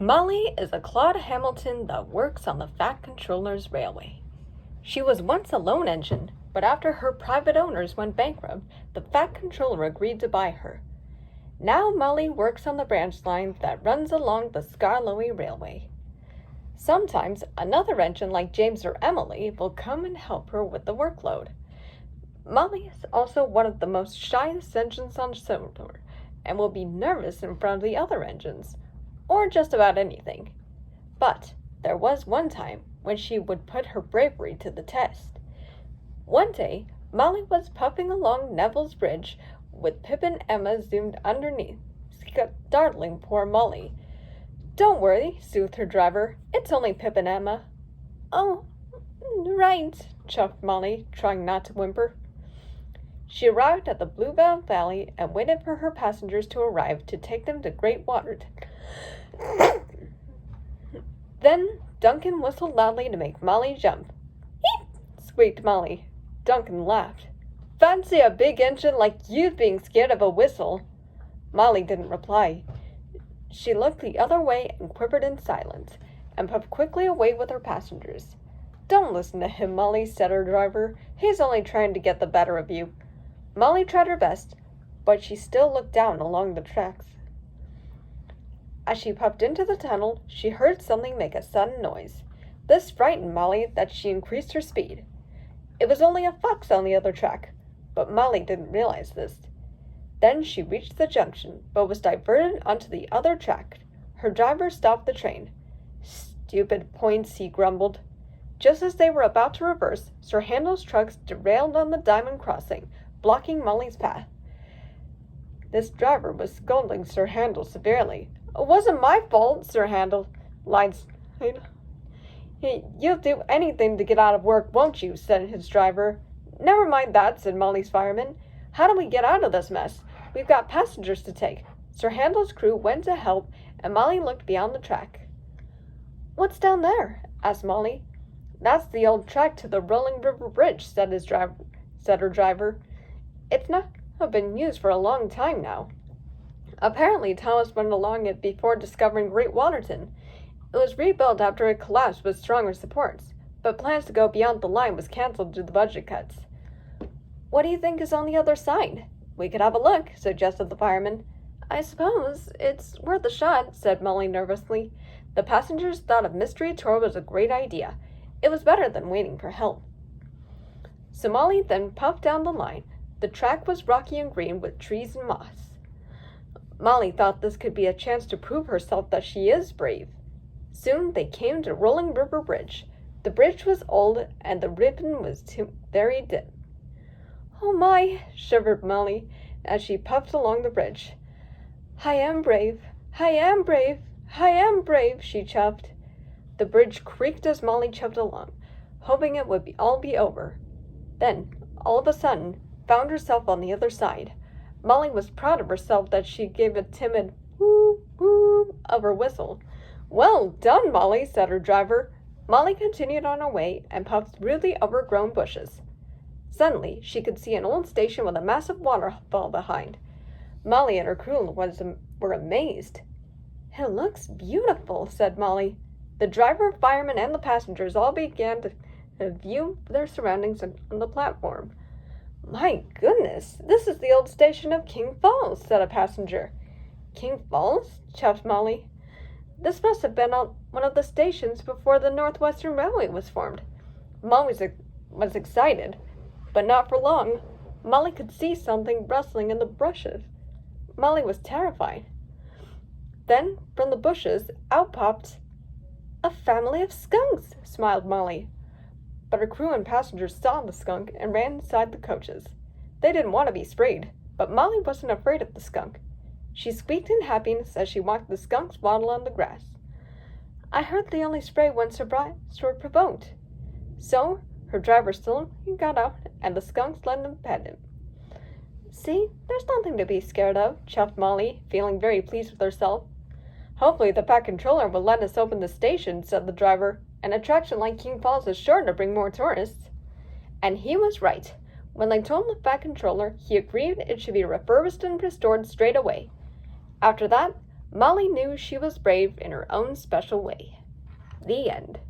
Molly is a Claude Hamilton that works on the Fat Controller's Railway. She was once a loan engine, but after her private owners went bankrupt, the Fat Controller agreed to buy her. Now Molly works on the branch line that runs along the Skarloey Railway. Sometimes another engine like James or Emily will come and help her with the workload. Molly is also one of the most shyest engines on Sodor and will be nervous in front of the other engines, or just about anything. But there was one time when she would put her bravery to the test. One day, Molly was puffing along Neville's Bridge with Pip and Emma zoomed underneath, startling poor Molly. "Don't worry," soothed her driver. "It's only Pip and Emma." "Oh, right," chuffed Molly, trying not to whimper. She arrived at the Bluebell Valley and waited for her passengers to arrive to take them to Great Waterton. Then Duncan whistled loudly to make Molly jump. "Eep!" squeaked Molly. Duncan laughed. "Fancy a big engine like you being scared of a whistle." Molly didn't reply. She looked the other way and quivered in silence, and puffed quickly away with her passengers. "Don't listen to him, Molly," said her driver. "He's only trying to get the better of you." Molly tried her best, but she still looked down along the tracks. As she puffed into the tunnel, she heard something make a sudden noise. This frightened Molly that she increased her speed. It was only a fox on the other track, but Molly didn't realize this. Then she reached the junction, but was diverted onto the other track. Her driver stopped the train. "Stupid points," he grumbled. Just as they were about to reverse, Sir Handel's trucks derailed on the diamond crossing, blocking Molly's path. This driver was scolding Sir Handel severely. "It wasn't my fault," Sir Handel lied. "You'll do anything to get out of work, won't you?" said his driver. "Never mind that," said Molly's fireman. "How do we get out of this mess? We've got passengers to take." Sir Handel's crew went to help, and Molly looked beyond the track. "What's down there?" asked Molly. "That's the old track to the Rolling River Bridge," said her driver. "It's not been used for a long time now. Apparently Thomas went along it before discovering Great Waterton. It was rebuilt after it collapsed with stronger supports, but plans to go beyond the line was cancelled due to budget cuts." "What do you think is on the other side?" "We could have a look," suggested the fireman. "I suppose it's worth a shot," said Molly nervously. The passengers thought a mystery tour was a great idea. It was better than waiting for help. So Molly then puffed down the line. The track was rocky and green with trees and moss. Molly thought this could be a chance to prove herself that she is brave. Soon they came to Rolling River Bridge. The bridge was old and the ribbon was very dim. "Oh my," shivered Molly as she puffed along the bridge. "I am brave, I am brave, I am brave," she chuffed. The bridge creaked as Molly chuffed along, hoping it would all be over. Then, all of a sudden, found herself on the other side. Molly was proud of herself that she gave a timid whoo whoo of her whistle. "Well done, Molly," said her driver. Molly continued on her way and puffed through the overgrown bushes. Suddenly, she could see an old station with a massive waterfall behind. Molly and her crew were amazed. "It looks beautiful," said Molly. The driver, fireman, and the passengers all began to view their surroundings on the platform. "My goodness, this is the old station of King Falls," said a passenger. "King Falls?" chuffed Molly. "This must have been one of the stations before the Northwestern Railway was formed." Molly was excited, but not for long. Molly could see something rustling in the bushes. Molly was terrified. Then, from the bushes, out popped a family of skunks, smiled Molly. But her crew and passengers saw the skunk and ran inside the coaches. They didn't want to be sprayed, but Molly wasn't afraid of the skunk. She squeaked in happiness as she watched the skunks waddle on the grass. "I heard they only spray when surprised or provoked." So, her driver slowly got out, and the skunks let him pet him. "See, there's nothing to be scared of," chuffed Molly, feeling very pleased with herself. "Hopefully the Fat Controller will let us open the station," said the driver. "An attraction like King Falls is sure to bring more tourists." And he was right. When they told the Fat Controller, he agreed it should be refurbished and restored straight away. After that, Molly knew she was brave in her own special way. The end.